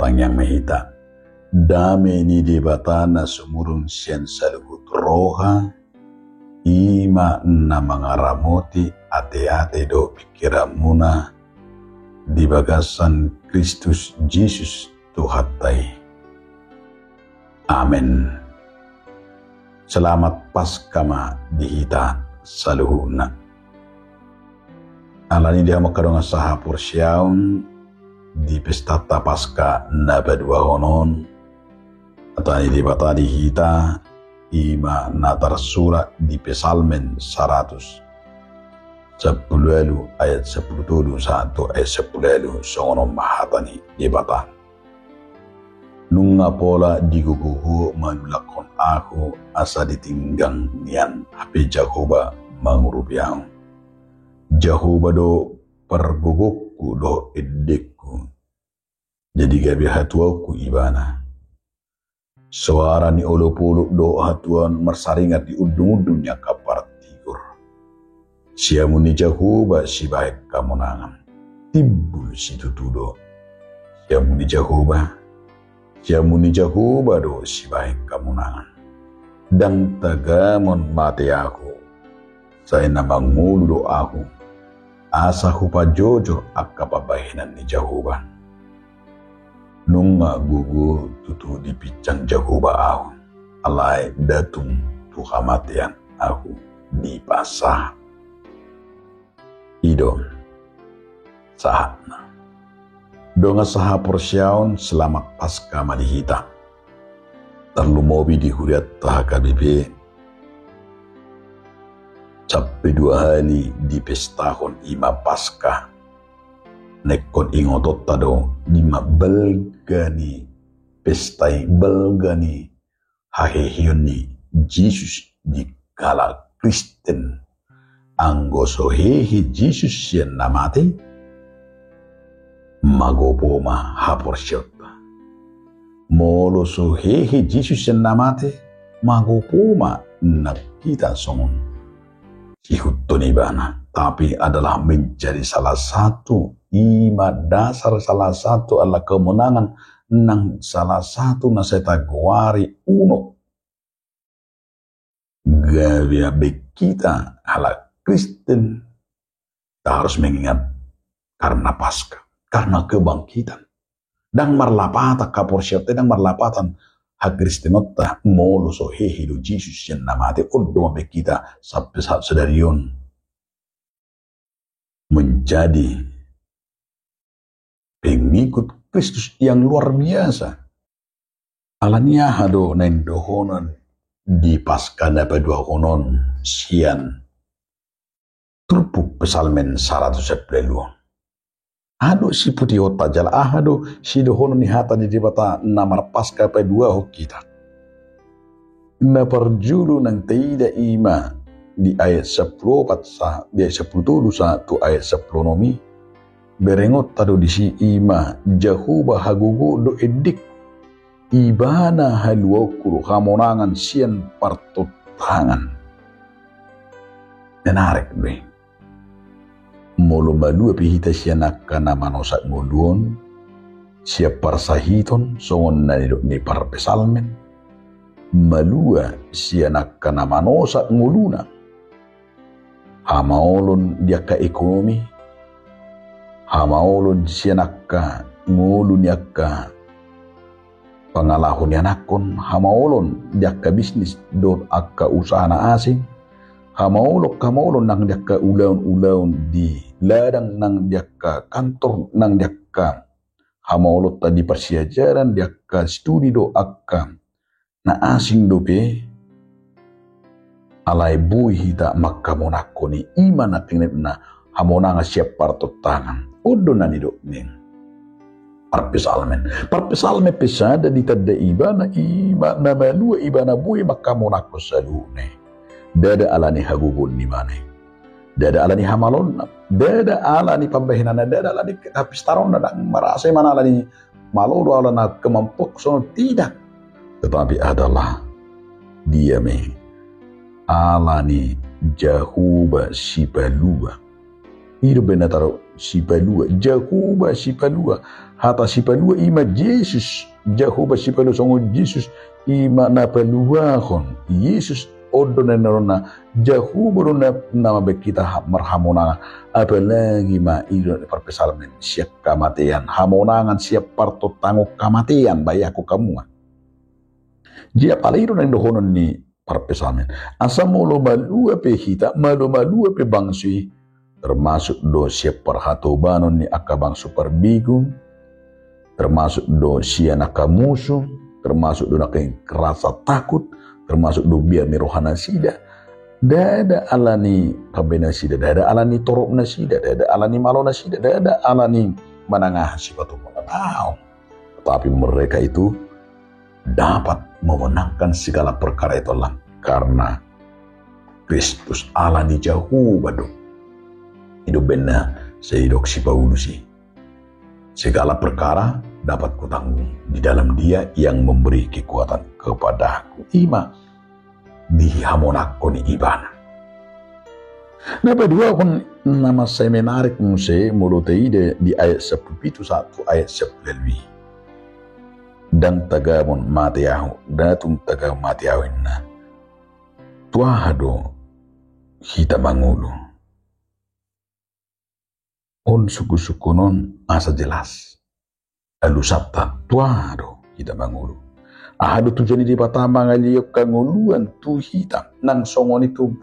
batang yang mehita. Dame ni di batana sumurun sian saluhut roha. Ima na mangaramoti ate-ate do pikiran muna. Di bagasan Kristus Jesus Tuhatai. Amin. Selamat Paskama dihita saluhuna. Alani dia makadonga saha porsiaun di pesta Paska na badua honon. Atau di bata dihita ima na tarsura di Pesalmen 100. 10 ayat 10 1 ayat 10 songono mahatani di bata. Nunga pola diguguhu manulakon aku asa ditinggang nian hape Jahoba mangurupiang. Jahoba do pergugukku do edekku. Jadi gabi hatuaku ibana. Suara ni olo-polo do hatuan mersaringat di udung-udungnya kapar tigur. Siamuni Jahoba si baik kamunangan. Timbul si tutudo. Siamuni Jahoba do si baik kamunangan. Dan tagamon mati aku. Saya namang mulu do aku. Asa hupa jojor akka pabahinan ni Jahoba. Nunga gugu tutu di picang Jahoba aku. Alai datung tuhamatian aku di pasah. Idom sahatna. Donga saha porsiaun selamat Paska madihita. Terlumobi di huriat tahaka bibi. Sampai 2 hari di pestahon ima Paskah. Nekon ingotot tado lima belgani pestai belgani hahehion ni Jesus di kala Kristen. Anggo sohehi Jesus sian namate magopoma haporsyota. Molo sohehi Jesus sian namate magopoma nakita songon. Ihutun ibana, tapi adalah menjadi salah satu ima dasar, salah satu adalah kemenangan nang salah satu naseta guari uno. Gavia kita ala Kristen kita harus mengingat karena Paskah, karena kebangkitan. Dan marlapata kaporsyate dan marlapatan hak Kristenotta molo so hehidu Jesus yang namate odo kita sampai saat sedarion menjadi pengikut Kristus yang luar biasa. Alania hado nendohonon di Paskah na padua honon sian turpuk Pesalmen 110. Ado si putih otak jala ahado si dohono ni hata di dibata namar Paskah pa 2 kita. Na perjulu nang teida ima di ayat 10 patsa di ayat 10 1 ayat 10 nomi berengot tado di si ima Jahoba hagugu do edik ibana haluokuru hamonangan sian partotangan. Menarik nih. Molo malua pihita siya nakana manosak nguluon siya parsahiton songon na ni parpesalmen malua siya nakana manosak nguluna hamaolon dia ka ekonomi hamaolon siya nakka ngulun yakka pangalahon yanakon hamaolon dia ka bisnis don akka usaha na asing hamaolon nang dia ka ulaun di ladang nang dia ka kantor nang dia ka hamaolot tadi persiajaran dia ka studi do akka na asing do pe alai bui hita makka monako ni iman na tingnet na hamonanga siap partot tangan odo na ni do ning parpesalmen pesada di tadda ibana na malua ibana bui makka monako salune dada alani hagugun ni mane dada alani hamalon dada alani pambahinana dada alani kapistaron na merasa mana alani malolo alana kemampuk sono tidak tetapi adalah dia me alani Jahoba si palua hidup benataro sipalua, Jehovah sipalua, hata sipalua ima Yesus, Jehovah sipalua songo Yesus ima napaluahon, Yesus odo na narona, Jehovah na nama kita marhamonangan, apalagi ma idon perpesalmen siap kamatian, hamonangan siap parto tangok kamatian bayaku kamu. Dia paliro na dohonon ni perpesalmen, asa molo malua pe hita, malua pe bangsui, termasuk do siap perhatobanon ni akabang superbigung, termasuk do sian akamusu, termasuk do naking rasa takut, termasuk do biar ni rohana sida, dada alani kabena sida, dada alani torok na sida, dada alani malo na sida, dada alani manangah sifatu mengenal. Tetapi mereka itu dapat memenangkan segala perkara itu lah, karena Kristus Allah ni jauh badu. Hidup benar sehidup si Paulus sih. Segala perkara dapat kutanggung di dalam Dia yang memberi kekuatan kepadaku. Ima di hamonakku ni ibana. Nah, kedua pun nama saya menarik muse mulutei di ayat 10 itu satu ayat 10 lebih. Dan tagamon matiahu datung tagam matiawin na tuahado hita mangulu. On suku-sukunon asa jelas. Alu sabta tuado hita mangulu. Ahado tujuan di patama ngaliyok kanguluan tu hita nang songon itu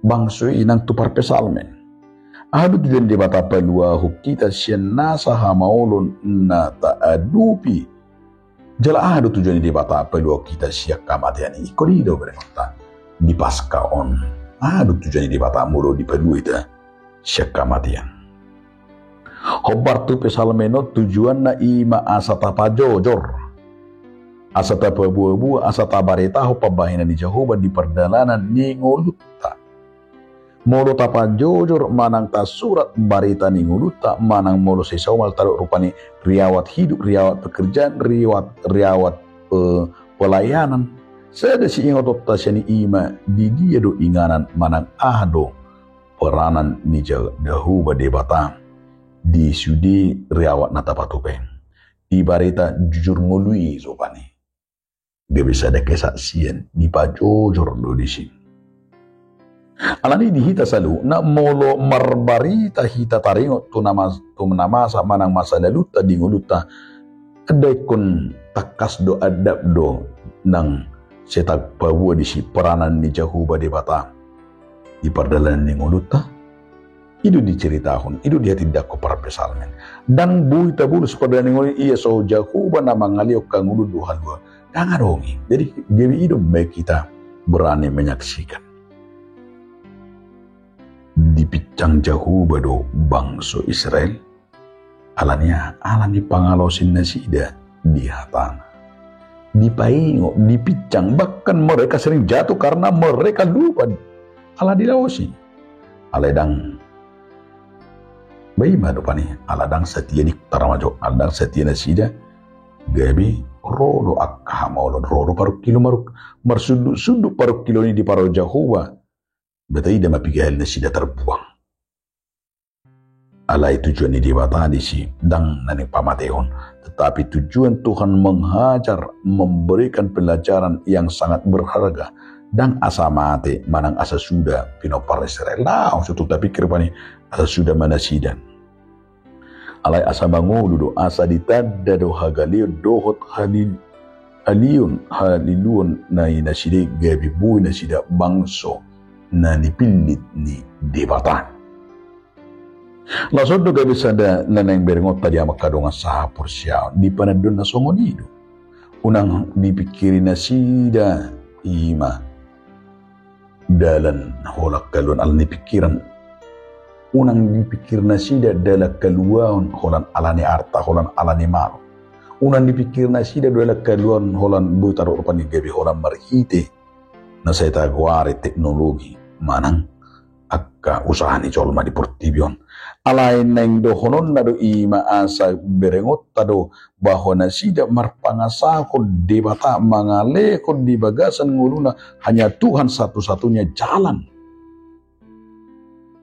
bangsui nang tu parpesalmen. Ahado tujuan di patapa luahu kita sian nasa hamaulon na taadupi. Jala ahado tujuan di patapa luahu kita siak kamatian ikorido berengota di pasca on. Ahado tujuan di patapa mulo di pedua itu siak kamatian. Hobar tu pesalmeno tujuan na ima asata pajojor, asata pabuabu, asata bareta ho pabahina ni Jehovah di perdalanan ni nguluta. Molo tapajojor manang ta surat bareta ni nguluta, manang molo sesaumal taruh rupani riawat hidup, riawat pekerjaan, riawat pelayanan. Sada si ingotot tasya ni ima di dia do inganan manang ahdo peranan ni Jehovah di batang. Di sudi riawat nata patupeng di barita jujur ngului sopani dia bisa ada kesaksian di pajojor do di sini alani di hita salu na molo marbarita hita taringot tu nama sa manang masa lalu ta di nguluta ada kon takas do adab do nang setag pawa di si peranan ni Jehovah di bata di perdalan ni nguluta. Itu diceritakan, itu dia tidak ke para pesalmen. Dan bui tabulus pada ningoli iya so Jehovah nama ngaliok kang ulu dua dua. Jangan dongi. Jadi dewi hidup baik kita berani menyaksikan. Dipicang Jehovah do bangsa Israel. Alani pangalosin nasida di hatang. Dipaingo, dipicang, bahkan mereka sering jatuh karena mereka lupa. Ala dilaosi. Aledang bayi madu pani aladang setia di taramajo aladang setia nasida gabi rodo akka maulon rodo paru kilo marsudu paru kilo ini di paru Jehovah betai dama pigal nasida terbuang alai tujuan ini dibatasi si dang nani pamateon tetapi tujuan Tuhan menghajar memberikan pelajaran yang sangat berharga dan asa mate manang asa sudah pinopar Israel lah suatu tapi pikir pani asa sudah manasidan alai asa mangulu do asa ditanda do hagalio dohot halilun na inaside gabi bu nasida bangso na nipilit ni debatan lasod do gabi sada nanang berengot tadi amakadonga saha porsia di panadon na songonido unang dipikirin nasida ima dalan holak kalun alani pikiran unang dipikir nasida dalak kaluan holan alani arta holan alani malu unang dipikir nasida dalak kaluan holan butaro rupani gabi holan marhite na saya tagwari teknologi manang akka usaha ni colma di portibion alain neng dohonon na do ima asa berengot tado bahwa nasida marpangasakon debata mangalekon di bagasan nguluna hanya Tuhan satu-satunya jalan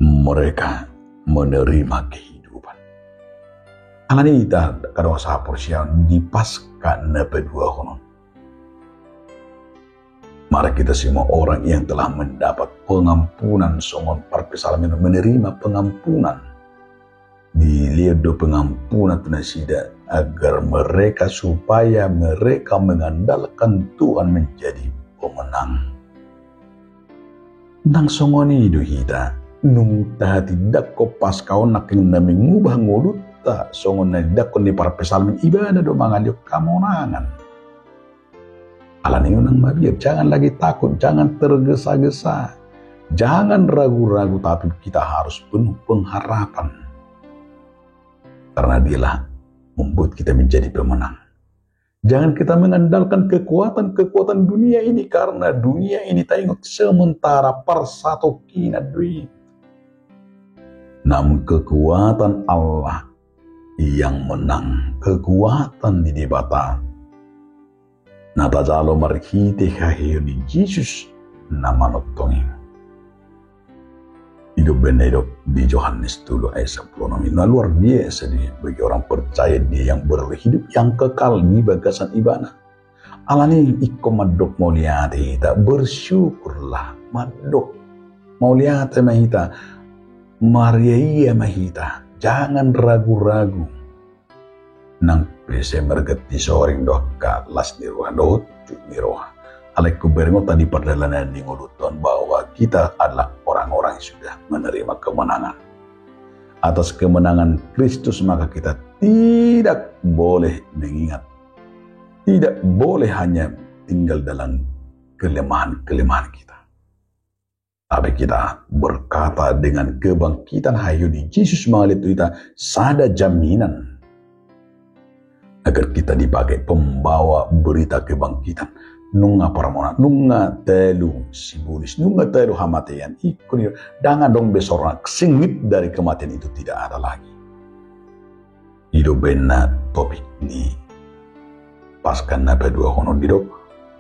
mereka menerima kehidupan Alani ita kadang sapor siang di pasca na pedua honon. Mari kita semua orang yang telah mendapat pengampunan songon parpesalamin menerima pengampunan. Dilihat do pengampunan tunasida agar mereka supaya mereka mengandalkan Tuhan menjadi pemenang. Nang songoni do hita nung tahati dakko pas kau naking na mengubah nguluta songon na dakko ni parpesalamin ibadah do mangalyo kamonangan. Alani unang mabir, jangan lagi takut, jangan tergesa-gesa, jangan ragu-ragu, tapi kita harus penuh pengharapan. Karena dialah membuat kita menjadi pemenang. Jangan kita mengandalkan kekuatan-kekuatan dunia ini, karena dunia ini tengok sementara persatu kina duit. Namun kekuatan Allah yang menang, kekuatan di debata. Nata jalo marhite kahiyo ni Jesus nama notongin. Hidup benedok di Yohanes 10 ayat 10. Nah, luar biasa dia bagi orang percaya dia yang berhidup yang kekal di bagasan ibadah. Alani iko madok mau lihat kita bersyukurlah madok mau lihat mahita Maria mahita jangan ragu-ragu. Nang pese mergeti soring doka las di roha dotu di roha. Alaiku beringot tadi perjalanan di nguluton bahwa kita adalah orang-orang yang sudah menerima kemenangan. Atas kemenangan Kristus maka kita tidak boleh mengingat. Tidak boleh hanya tinggal dalam kelemahan-kelemahan kita. Tapi kita berkata dengan kebangkitan hayu di Yesus mengalir kita sada jaminan agar kita dipakai pembawa berita kebangkitan. Nunga paramona, nunga telu simbolis, nunga telu hamatian ikut dangan dong besorang singit dari kematian itu tidak ada lagi. Hidup benar topik ini pasca napa dua honon didok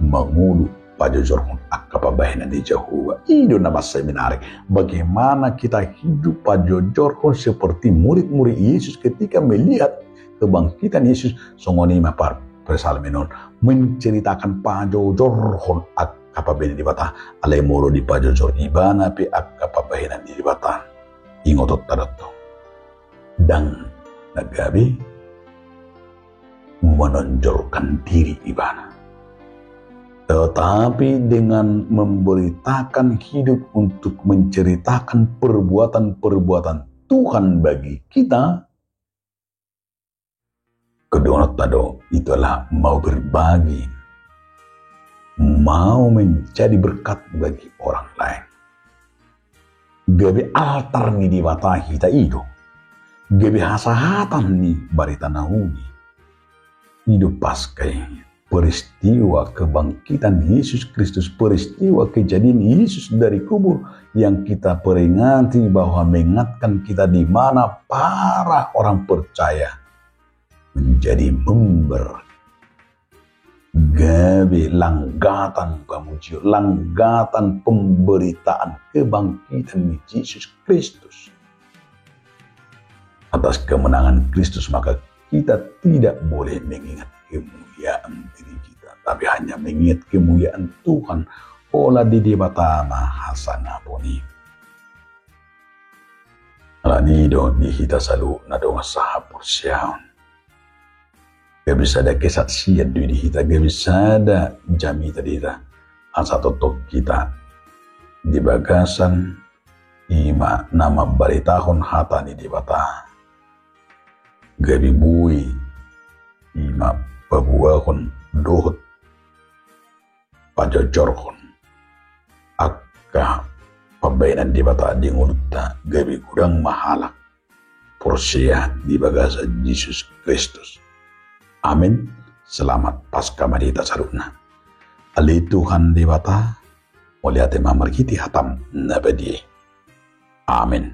mengulu pajojor akapa bahinan di Jehovah. Itu nama seminarik bagaimana kita hidup pajojor seperti murid-murid Yesus ketika melihat kebangkitan Yesus songoni mapar persalmenon menceritakan pajojor hon akapa beni di bata alai molo di pajojor ibana pe akapa bahinan di bata ingotot tadato dan nagabi menonjolkan diri ibana, tetapi dengan memberitakan hidup untuk menceritakan perbuatan-perbuatan Tuhan bagi kita. Kedua tado itulah mau berbagi, mau menjadi berkat bagi orang lain. Gabi altar ni dibata kita itu, gabi hasahatan ni barita nauni. Hidup paskai peristiwa kebangkitan Yesus Kristus, peristiwa kejadian Yesus dari kubur yang kita peringati bahwa mengingatkan kita di mana para orang percaya menjadi member gawe langgatan pamuji, langgatan pemberitaan kebangkitan Yesus Kristus. Atas kemenangan Kristus maka kita tidak boleh mengingat kemuliaan diri kita, tapi hanya mengingat kemuliaan Tuhan. Ola di debatama hasana poni. Alanido di hita salu na doa sahapur siaon. Gak bisa ada kesaksian di kita, gak bisa ada jami tadi kita. Asa totok kita di bagasan ima nama baritahon hatani di bata. Gabi bui ima pabuahon dohot pajajorhon akka pabainan di bata di ngurta gabi kurang mahalak porsia di bagasan Yesus Kristus. Amin. Selamat pasca marita saruna. Ali Tuhan di bata, melihat mamar kiti hatam nabadi. Amin.